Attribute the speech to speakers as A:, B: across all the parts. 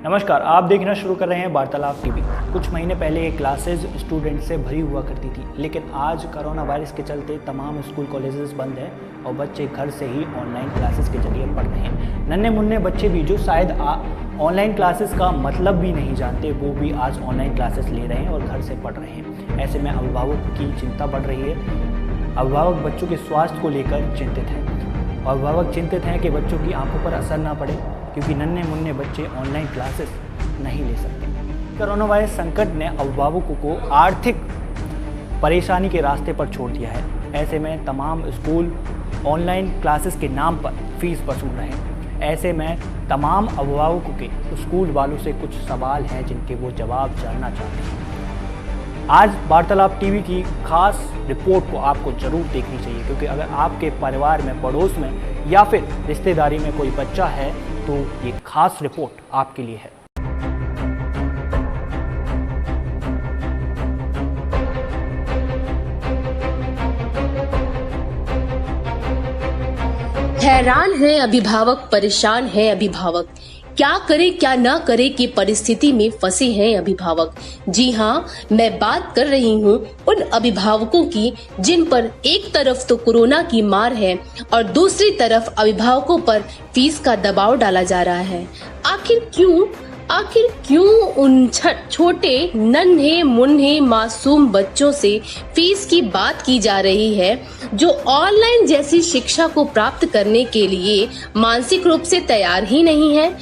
A: नमस्कार, आप देखना शुरू कर रहे हैं वार्तालाप टीवी। कुछ महीने पहले ये क्लासेज स्टूडेंट से भरी हुआ करती थी, लेकिन आज कोरोना वायरस के चलते तमाम स्कूल कॉलेजेस बंद हैं और बच्चे घर से ही ऑनलाइन क्लासेस के जरिए पढ़ रहे हैं। नन्हे मुन्ने बच्चे भी जो शायद ऑनलाइन क्लासेस का मतलब भी नहीं जानते, वो भी आज ऑनलाइन क्लासेस ले रहे हैं और घर से पढ़ रहे हैं। ऐसे में अभिभावक की चिंता बढ़ रही है। अभिभावक बच्चों के स्वास्थ्य को लेकर चिंतित हैं। अभिभावक चिंतित हैं कि बच्चों की आंखों पर असर ना पड़े, क्योंकि नन्हे मुन्ने बच्चे ऑनलाइन क्लासेस नहीं ले सकते। कोरोना वायरस संकट ने अभिभावकों को आर्थिक परेशानी के रास्ते पर छोड़ दिया है। ऐसे में तमाम स्कूल ऑनलाइन क्लासेस के नाम पर फीस वसूल रहे हैं। ऐसे में तमाम अभिभावकों के स्कूल वालों से कुछ सवाल हैं जिनके वो जवाब जानना चाहते हैं। आज वार्तालाप टीवी की खास रिपोर्ट को आपको जरूर देखनी चाहिए, क्योंकि अगर आपके परिवार में, पड़ोस में या फिर रिश्तेदारी में कोई बच्चा है तो ये खास रिपोर्ट आपके लिए है।
B: हैरान है अभिभावक, परेशान है अभिभावक, क्या करे क्या ना करे की परिस्थिति में फंसे हैं अभिभावक। जी हाँ, मैं बात कर रही हूँ उन अभिभावकों की जिन पर एक तरफ तो कोरोना की मार है और दूसरी तरफ अभिभावकों पर फीस का दबाव डाला जा रहा है। आखिर क्यों उन छोटे नन्हे मुन्ने मासूम बच्चों से फीस की बात की जा रही है, जो ऑनलाइन जैसी शिक्षा को प्राप्त करने के लिए मानसिक रूप से तैयार ही नहीं है,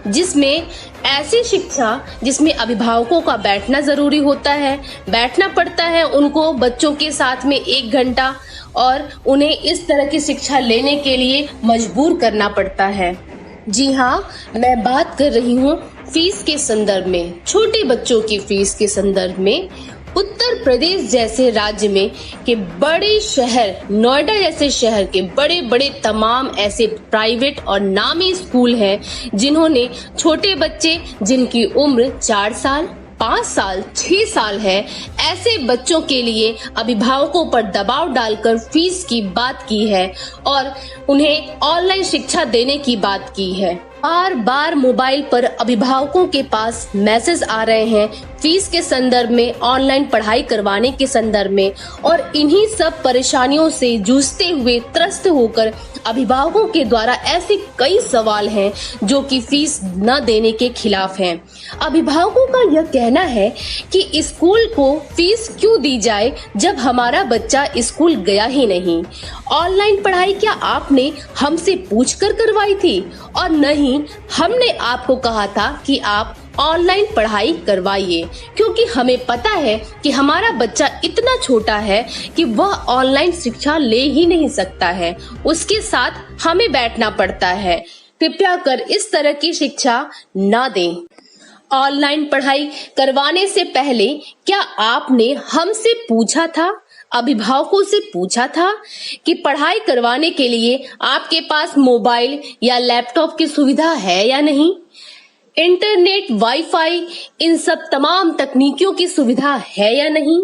B: जिसमें ऐसी शिक्षा जिसमें अभिभावकों का बैठना जरूरी होता है, बैठना पड़ता है उनको बच्चों के साथ में 1 घंटा, और उन्हें इस तरह की शिक्षा लेने के लिए मजबूर करना पड़ता है। जी हाँ, मैं बात कर रही हूँ फीस के संदर्भ में, छोटे बच्चों की फीस के संदर्भ में। उत्तर प्रदेश जैसे राज्य में के बड़े शहर, नोएडा जैसे शहर के बड़े बड़े तमाम ऐसे प्राइवेट और नामी स्कूल हैं जिन्होंने छोटे बच्चे जिनकी उम्र 4 साल, 5 साल, 6 साल है, ऐसे बच्चों के लिए अभिभावकों पर दबाव डालकर फीस की बात की है और उन्हें ऑनलाइन शिक्षा देने की बात की है। बार बार मोबाइल पर अभिभावकों के पास मैसेज आ रहे हैं फीस के संदर्भ में, ऑनलाइन पढ़ाई करवाने के संदर्भ में, और इन्हीं सब परेशानियों से जूझते हुए त्रस्त होकर अभिभावकों के द्वारा ऐसे कई सवाल हैं जो कि फीस न देने के खिलाफ हैं। अभिभावकों का यह कहना है कि स्कूल को फीस क्यों दी जाए जब हमारा बच्चा स्कूल गया ही नहीं। ऑनलाइन पढ़ाई क्या आपने हमसे पूछकर करवाई थी? और नहीं, हमने आपको कहा था कि आप ऑनलाइन पढ़ाई करवाइए, क्योंकि हमें पता है कि हमारा बच्चा इतना छोटा है कि वह ऑनलाइन शिक्षा ले ही नहीं सकता है, उसके साथ हमें बैठना पड़ता है। कृपया कर इस तरह की शिक्षा ना दें। ऑनलाइन पढ़ाई करवाने से पहले क्या आपने हमसे पूछा था, अभिभावकों से पूछा था कि पढ़ाई करवाने के लिए आपके पास मोबाइल या लैपटॉप की सुविधा है या नहीं? इंटरनेट, वाईफाई, इन सब तमाम तकनीकियों की सुविधा है या नहीं?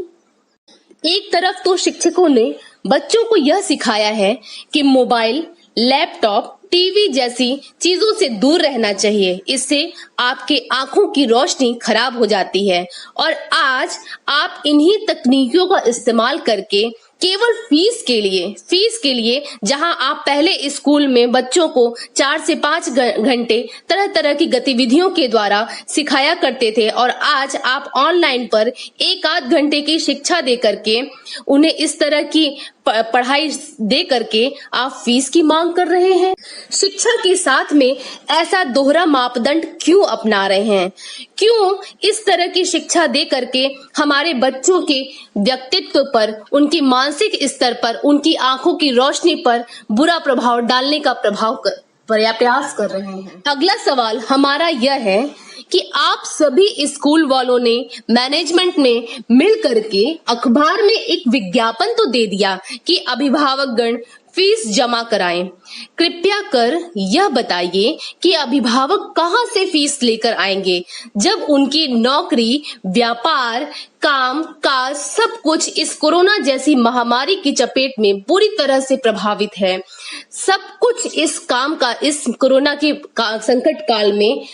B: एक तरफ तो शिक्षकों ने बच्चों को यह सिखाया है कि मोबाइल, लैपटॉप, टीवी जैसी चीजों से दूर रहना चाहिए, इससे आपके आंखों की रोशनी खराब हो जाती है, और आज आप इन्हीं तकनीकियों का इस्तेमाल करके केवल फीस के लिए जहां आप पहले स्कूल में बच्चों को 4 से 5 घंटे तरह तरह की गतिविधियों के द्वारा सिखाया करते थे, और आज आप ऑनलाइन पर 1-8 घंटे की शिक्षा दे करके उन्हें इस तरह की पढ़ाई दे करके आप फीस की मांग कर रहे हैं। शिक्षा के साथ में ऐसा दोहरा मापदंड क्यों अपना रहे हैं? क्यों इस तरह की शिक्षा दे करके हमारे बच्चों के व्यक्तित्व पर, उनकी मानसिक स्तर पर, उनकी आंखों की रोशनी पर बुरा प्रभाव डालने का प्रयास कर रहे हैं? अगला सवाल हमारा यह है कि आप सभी स्कूल वालों ने, मैनेजमेंट ने मिल करके अखबार में एक विज्ञापन तो दे दिया कि अभिभावकगण फीस जमा कराएं। कृपया कर यह बताइए कि अभिभावक कहां से फीस लेकर आएंगे जब उनकी नौकरी, व्यापार, काम काज सब कुछ इस कोरोना जैसी महामारी की चपेट में पूरी तरह से प्रभावित है। सब कुछ इस कोरोना के संकट काल में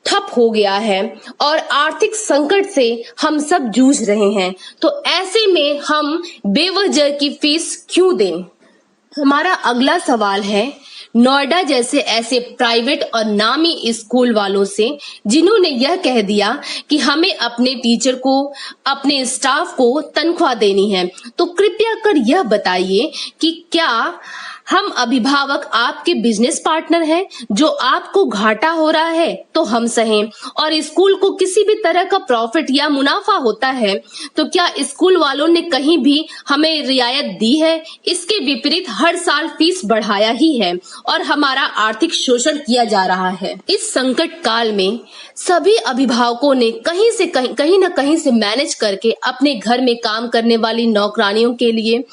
B: ठप हो गया है और आर्थिक संकट से हम सब जूझ रहे हैं, तो ऐसे में हम बेवजह की फीस क्यों दें? हमारा अगला सवाल है नोएडा जैसे ऐसे प्राइवेट और नामी स्कूल वालों से, जिन्होंने यह कह दिया कि हमें अपने टीचर को, अपने स्टाफ को तनख्वाह देनी है। तो कृपया कर यह बताइए कि क्या हम अभिभावक आपके बिजनेस पार्टनर हैं? जो आपको घाटा हो रहा है तो हम सहें, और स्कूल को किसी भी तरह का प्रॉफिट या मुनाफा होता है तो क्या स्कूल वालों ने कहीं भी हमें रियायत दी है? इसके विपरीत हर साल फीस बढ़ाया ही है और हमारा आर्थिक शोषण किया जा रहा है। इस संकट काल में सभी अभिभावकों ने कहीं न कहीं से मैनेज करके अपने घर में काम करने वाली नौकरानियों के लिए,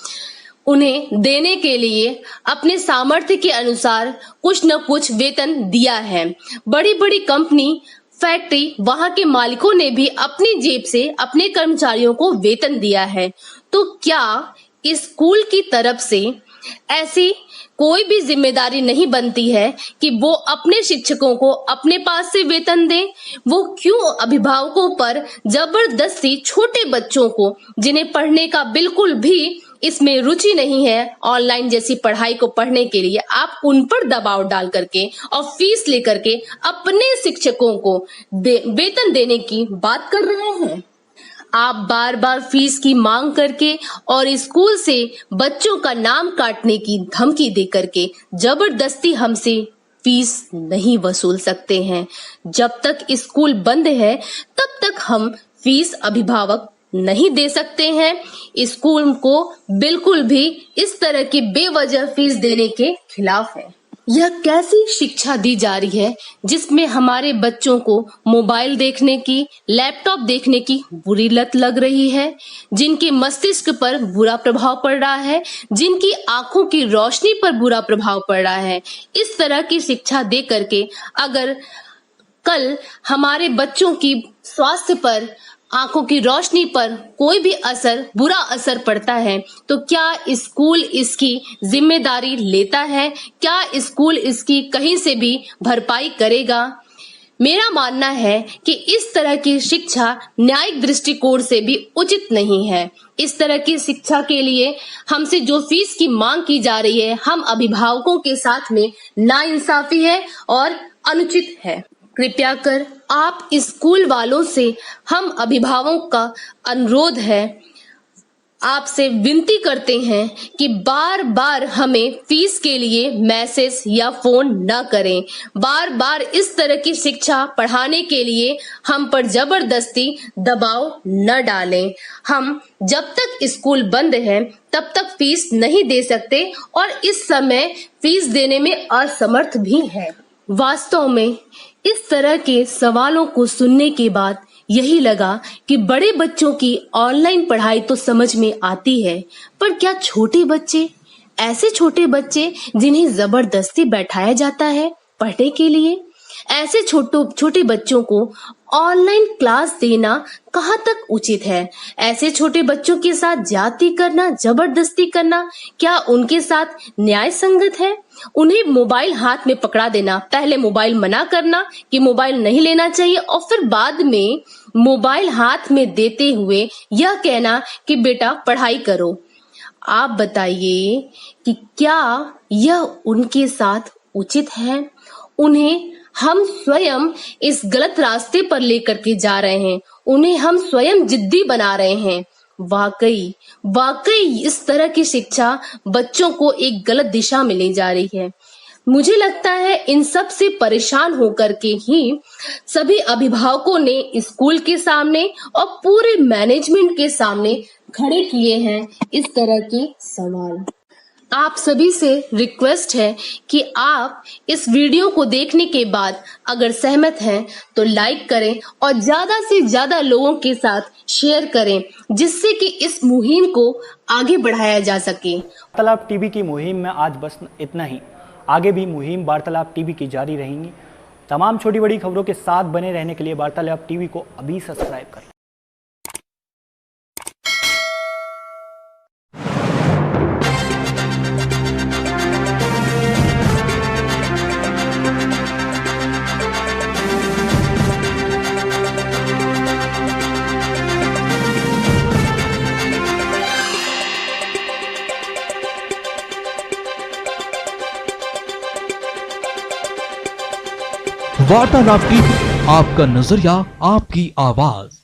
B: उन्हें देने के लिए अपने सामर्थ्य के अनुसार कुछ न कुछ वेतन दिया है। बड़ी बड़ी कंपनी, फैक्ट्री, वहां के मालिकों ने भी अपनी जेब से अपने कर्मचारियों को वेतन दिया है। तो क्या स्कूल की तरफ से ऐसी कोई भी जिम्मेदारी नहीं बनती है कि वो अपने शिक्षकों को अपने पास से वेतन दें? वो क्यों अभिभावकों पर जबरदस्ती छोटे बच्चों को, जिन्हें पढ़ने का बिल्कुल भी इसमें रुचि नहीं है, ऑनलाइन जैसी पढ़ाई को पढ़ने के लिए, आप उन पर दबाव डाल करके और फीस लेकर के अपने शिक्षकों को वेतन देने की बात कर रहे हैं? आप बार बार फीस की मांग करके और स्कूल से बच्चों का नाम काटने की धमकी दे करके जबरदस्ती हमसे फीस नहीं वसूल सकते हैं। जब तक स्कूल बंद है तब तक हम फीस अभिभावक नहीं दे सकते हैं। स्कूल को बिल्कुल भी इस तरह की बेवजह फीस देने के खिलाफ है। यह कैसी शिक्षा दी जा रही है जिसमें हमारे बच्चों को मोबाइल देखने की, लैपटॉप देखने की बुरी लत लग रही है, जिनके मस्तिष्क पर बुरा प्रभाव पड़ रहा है, जिनकी आंखों की रोशनी पर बुरा प्रभाव पड़ रहा है। इस तरह की शिक्षा दे करके अगर कल हमारे बच्चों की स्वास्थ्य पर, आंखों की रोशनी पर कोई भी बुरा असर पड़ता है तो क्या स्कूल इसकी जिम्मेदारी लेता है? क्या स्कूल इसकी कहीं से भी भरपाई करेगा? मेरा मानना है कि इस तरह की शिक्षा न्यायिक दृष्टिकोण से भी उचित नहीं है। इस तरह की शिक्षा के लिए हमसे जो फीस की मांग की जा रही है, हम अभिभावकों के साथ में नाइंसाफी है और अनुचित है। कृपया कर आप स्कूल वालों से, हम अभिभावकों का अनुरोध है, आपसे विनती करते हैं कि बार बार हमें फीस के लिए मैसेज या फोन न करें। बार बार इस तरह की शिक्षा पढ़ाने के लिए हम पर जबरदस्ती दबाव न डालें। हम जब तक स्कूल बंद है तब तक फीस नहीं दे सकते और इस समय फीस देने में असमर्थ भी है। वास्तव में इस तरह के सवालों को सुनने के बाद यही लगा कि बड़े बच्चों की ऑनलाइन पढ़ाई तो समझ में आती है, पर क्या छोटे बच्चे, ऐसे छोटे बच्चे जिन्हें जबरदस्ती बैठाया जाता है पढ़ने के लिए, ऐसे छोटे बच्चों को ऑनलाइन क्लास देना कहाँ तक उचित है? ऐसे छोटे बच्चों के साथ जाति करना, जबरदस्ती करना, क्या उनके साथ न्याय संगत है? उन्हें मोबाइल हाथ में पकड़ा देना, पहले मोबाइल मना करना कि मोबाइल नहीं लेना चाहिए और फिर बाद में मोबाइल हाथ में देते हुए यह कहना कि बेटा पढ़ाई करो। आप बताइए कि क्या यह उनके साथ उचित है? उन्हें हम स्वयं इस गलत रास्ते पर लेकर के जा रहे हैं, उन्हें हम स्वयं जिद्दी बना रहे हैं। वाकई इस तरह की शिक्षा बच्चों को एक गलत दिशा में ले जा रही है। मुझे लगता है इन सब से परेशान होकर के ही सभी अभिभावकों ने स्कूल के सामने और पूरे मैनेजमेंट के सामने खड़े किए हैं इस तरह के सवाल। आप सभी से रिक्वेस्ट है कि आप इस वीडियो को देखने के बाद अगर सहमत हैं तो लाइक करें और ज्यादा से ज्यादा लोगों के साथ शेयर करें, जिससे कि इस मुहिम को आगे बढ़ाया जा सके।
A: वार्तालाप टीवी की मुहिम में आज बस इतना ही। आगे भी मुहिम वार्तालाप टीवी की जारी रहेंगी। तमाम छोटी बड़ी खबरों के साथ बने रहने के लिए वार्तालाप टीवी को अभी सब्सक्राइब करें।
C: वार्तालाप टीवी, आपका नजरिया, आपकी आवाज।